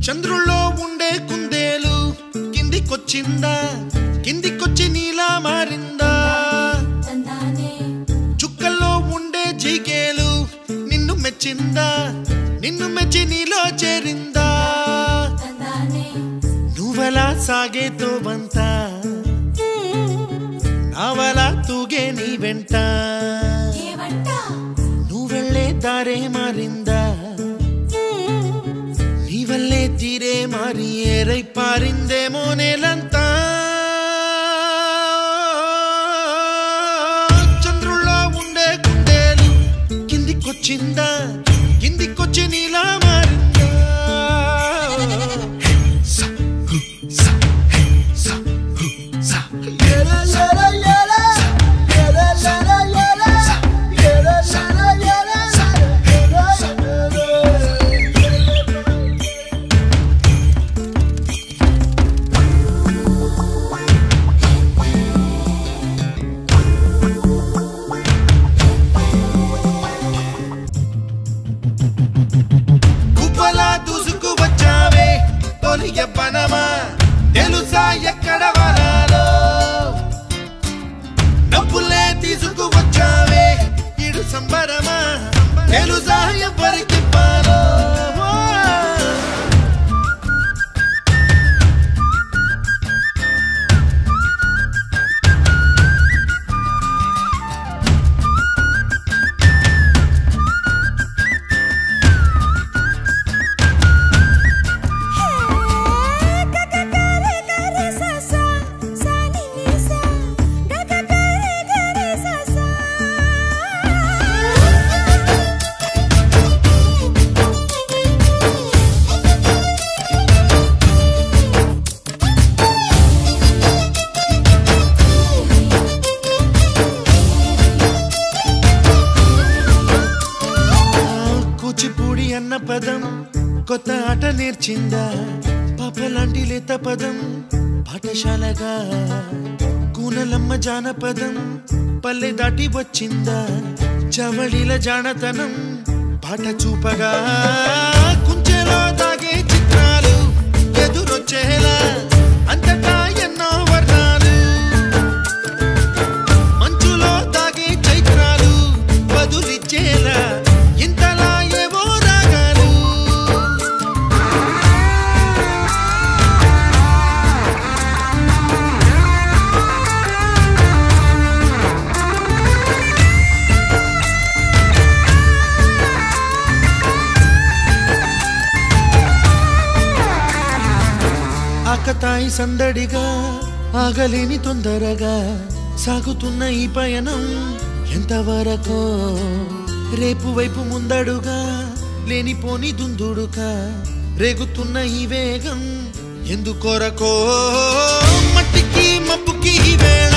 చంద్రుల్లో ఉండే కుందేలు కిందికొచ్చిందా కిందికొచ్చి నీలా మారిందా చుక్కల్లో ఉండే జిగేలు నిన్ను మెచ్చిందా నిన్ను మెచ్చి నీలో చేరిందా నువ్వెలా సాగేతో వంతా నావలా తూగే నీ వెంట నువ్వెళ్ళే దారే మారిందా నీ వల్లే తీరే మారి ఏరై పారిందేమో నేలంతా చంద్రుల్లో ఉండే కుందేలు కిందికొచ్చిందా కిందికొచ్చి నీలా మారిందా యవ్వనమా తెలుసా ఎక్కడ వరాలో డబ్బులే తీసుకువచ్చావే ఇడు సంబరమా తెలుసా ఎవరికి పాలో అన్న పదం కొత్త ఆట నేర్చిందా పాపలాంటి లేత పదం పాఠశాలగా కూనలమ్మ జానపదం పల్లె దాటి వచ్చిందా చవళిల జానతనం పాట చూపగా కుంచెలో దాగే చిత్రాలు ఎదురొచ్చేలా అంతటా ఎన్నో వర్ణాలు మంచులో దాగే చైత్రాలు బదులిచ్చేలా ఇంతలా ఆకతాయి సందడిగా ఆగలేని తొందరగా సాగుతున్న ఈ పయనం ఎంతవరకో రేపు వైపు ముందడుగా లేనిపోని దుందుడుగా రేగుతున్న ఈ వేగం ఎందుకొరకో మట్టికి మబ్బుకి వేళ